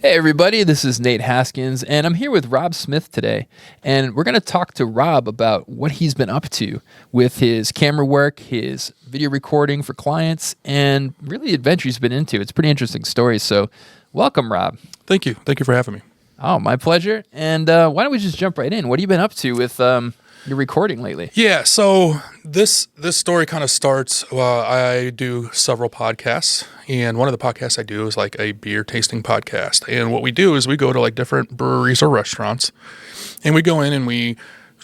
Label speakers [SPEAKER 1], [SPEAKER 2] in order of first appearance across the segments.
[SPEAKER 1] Hey everybody, this is Nate Haskins, and I'm here with Rob Smith today, and we're going to talk to Rob about what he's been up to with his camera work, his video recording for clients, and really the adventure he's been into. It's a pretty interesting story, so welcome, Rob.
[SPEAKER 2] Thank you. Thank you for having me.
[SPEAKER 1] Oh, my pleasure. And why don't we just jump right in? What have you been up to with your recording lately?
[SPEAKER 2] Yeah, so this story kind of starts, I do several podcasts, and one of the podcasts I do is like a beer tasting podcast. And what we do is we go to like different breweries or restaurants, and we go in and we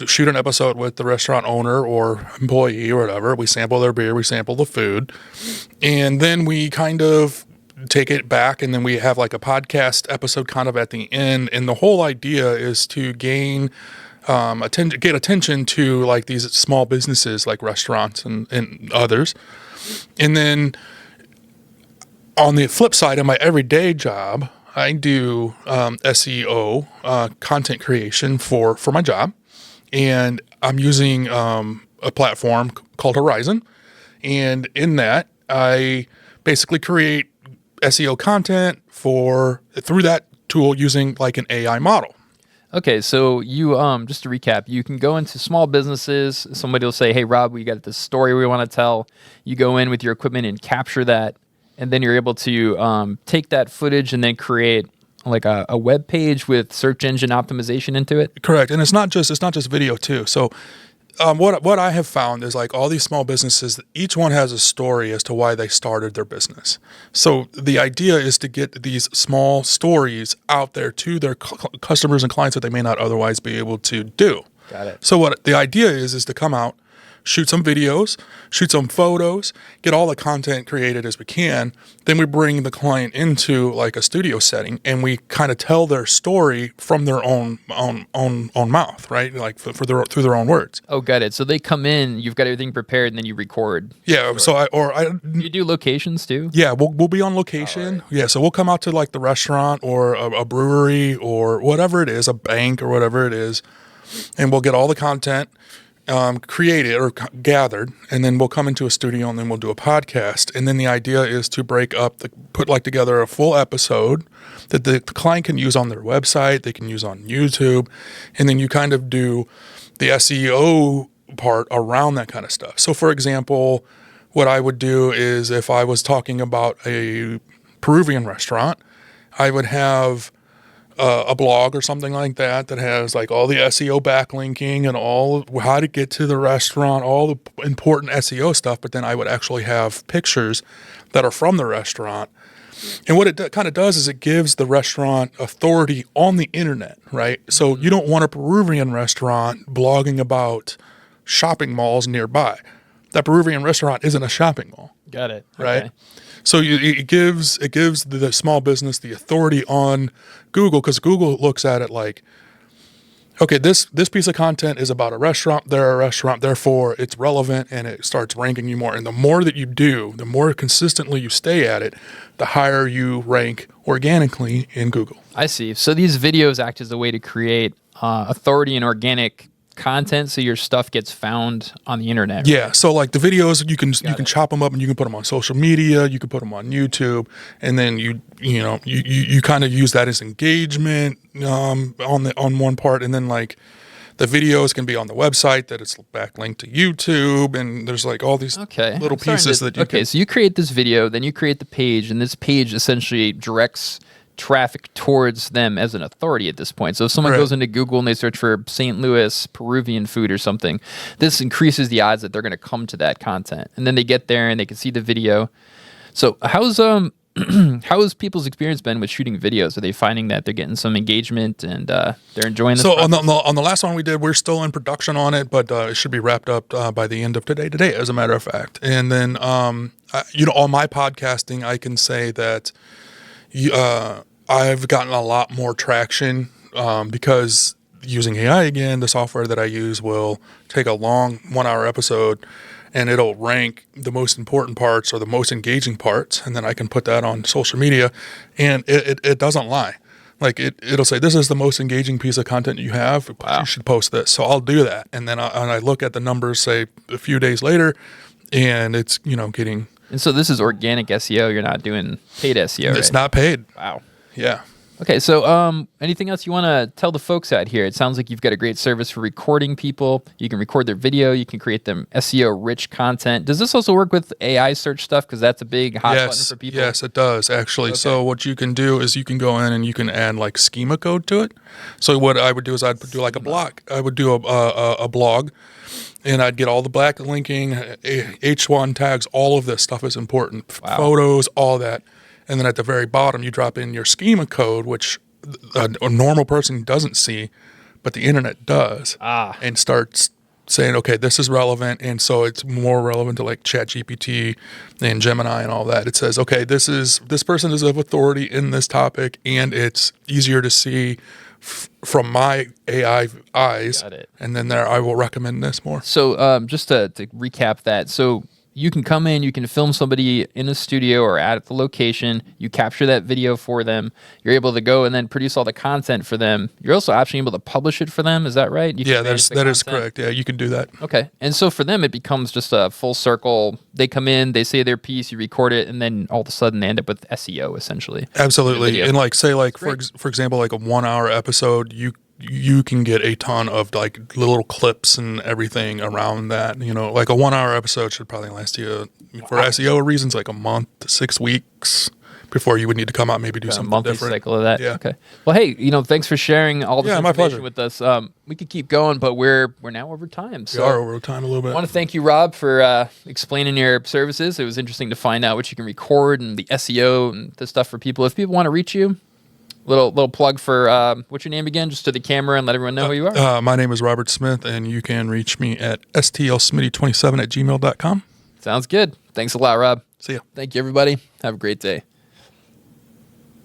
[SPEAKER 2] shoot an episode with the restaurant owner or employee or whatever. We sample their beer, we sample the food, and then we kind of take it back, and then we have like a podcast episode kind of at the end. And the whole idea is to gain get attention to like these small businesses like restaurants and others. And then on the flip side of my everyday job, I do SEO, content creation for my job. And I'm using a platform called Horizon. And in that, I basically create SEO content through that tool using like an AI model.
[SPEAKER 1] Okay, so you, just to recap, you can go into small businesses. Somebody will say, hey, Rob, we got this story we want to tell. You go in with your equipment and capture that, and then you're able to take that footage and then create like a web page with search engine optimization into it?
[SPEAKER 2] Correct, and it's not just video too. So what I have found is like all these small businesses, each one has a story as to why they started their business. So the idea is to get these small stories out there to their customers and clients that they may not otherwise be able to do.
[SPEAKER 1] Got it.
[SPEAKER 2] So what the idea is to come out, shoot some videos, shoot some photos, get all the content created as we can. Then we bring the client into like a studio setting, and we kind of tell their story from their own mouth, right? Like through their own words.
[SPEAKER 1] Oh, got it. So they come in, you've got everything prepared, and then you record.
[SPEAKER 2] Yeah. So
[SPEAKER 1] you do locations too?
[SPEAKER 2] Yeah, we'll be on location. Right. Yeah. So we'll come out to like the restaurant or a brewery or whatever it is, a bank or whatever it is, and we'll get all the content created or gathered, and then we'll come into a studio and then we'll do a podcast. And then the idea is to put like together a full episode that the client can use on their website, they can use on YouTube, and then you kind of do the SEO part around that kind of stuff. So for example, what I would do is if I was talking about a Peruvian restaurant, I would have a blog or something like that has like all the SEO backlinking and all how to get to the restaurant, all the important SEO stuff. But then I would actually have pictures that are from the restaurant. And what it kind of does is it gives the restaurant authority on the internet, right? So you don't want a Peruvian restaurant blogging about shopping malls nearby. That Peruvian restaurant isn't a shopping mall.
[SPEAKER 1] Got it.
[SPEAKER 2] Right?
[SPEAKER 1] Okay.
[SPEAKER 2] So it gives the small business the authority on Google, because Google looks at it like, okay, this piece of content is about a restaurant. They're a restaurant, therefore it's relevant, and it starts ranking you more. And the more that you do, the more consistently you stay at it, the higher you rank organically in Google.
[SPEAKER 1] I see. So these videos act as a way to create authority and organic content, so your stuff gets found on the internet.
[SPEAKER 2] Yeah, so like the videos, you can chop them up and you can put them on social media, you can put them on YouTube, and then you kind of use that as engagement on one part, and then like the videos can be on the website that it's backlinked to YouTube, and there's like all these little pieces that you
[SPEAKER 1] so you create this video, then you create the page, and this page essentially directs traffic towards them as an authority at this point. So if someone goes into Google and they search for St. Louis Peruvian food or something, this increases the odds that they're going to come to that content. And then they get there and they can see the video. So how's how's people's experience been with shooting videos? Are they finding that they're getting some engagement and they're enjoying this?
[SPEAKER 2] So on the last one we did, we're still in production on it, but it should be wrapped up by the end of today, as a matter of fact. And then on my podcasting, I can say that I've gotten a lot more traction because using AI again, the software that I use will take a long 1-hour episode and it'll rank the most important parts or the most engaging parts, and then I can put that on social media, and it doesn't lie. Like it'll say, this is the most engaging piece of content you have. Wow. You should post this. So I'll do that, and then I look at the numbers, say a few days later, and it's getting.
[SPEAKER 1] And so this is organic SEO. You're not doing paid SEO.
[SPEAKER 2] It's not paid.
[SPEAKER 1] Wow.
[SPEAKER 2] Yeah.
[SPEAKER 1] Okay, so anything else you want to tell the folks out here? It sounds like you've got a great service for recording people. You can record their video. You can create them SEO-rich content. Does this also work with AI search stuff? Because that's a big hot button for people.
[SPEAKER 2] Yes, it does, actually. Okay. So what you can do is you can go in and you can add like schema code to it. So what I would do is I'd do like a block. I would do a blog, and I'd get all the backlinking, H1 tags, all of this stuff is important. Photos, all that. And then at the very bottom, you drop in your schema code, which a normal person doesn't see, but the internet does. And starts saying, okay, this is relevant. And so it's more relevant to like ChatGPT and Gemini and all that. It says, okay, this person is of authority in this topic, and it's easier to see from my AI eyes.
[SPEAKER 1] Got it.
[SPEAKER 2] And then there, I will recommend this more.
[SPEAKER 1] So just to recap that, so you can come in, you can film somebody in a studio or at the location, you capture that video for them, you're able to go and then produce all the content for them. You're also actually able to publish it for them, is that right?
[SPEAKER 2] Yeah, that is correct. Yeah, you can do that.
[SPEAKER 1] Okay, and so for them, it becomes just a full circle. They come in, they say their piece, you record it, and then all of a sudden they end up with SEO, essentially.
[SPEAKER 2] Absolutely, and like say like for example, like a 1 hour episode, you can get a ton of like little clips and everything around that. You know, like a 1 hour episode should probably last you for SEO reasons like a month to 6 weeks before you would need to come out maybe do something
[SPEAKER 1] monthly
[SPEAKER 2] different.
[SPEAKER 1] Cycle of that.
[SPEAKER 2] Yeah.
[SPEAKER 1] Okay. Well, hey, thanks for sharing all this
[SPEAKER 2] my pleasure.
[SPEAKER 1] information with us. We could keep going, but we're now over time. So
[SPEAKER 2] we are over time a little bit.
[SPEAKER 1] I want to thank you, Rob, for explaining your services. It was interesting to find out what you can record and the SEO and the stuff for people. If people want to reach you, little plug for what's your name again, just to the camera, and let everyone know who you are.
[SPEAKER 2] My name is Robert Smith, and you can reach me at stlsmitty27@gmail.com.
[SPEAKER 1] Sounds good. Thanks a lot, Rob.
[SPEAKER 2] See ya.
[SPEAKER 1] Thank you, everybody. Have a great day.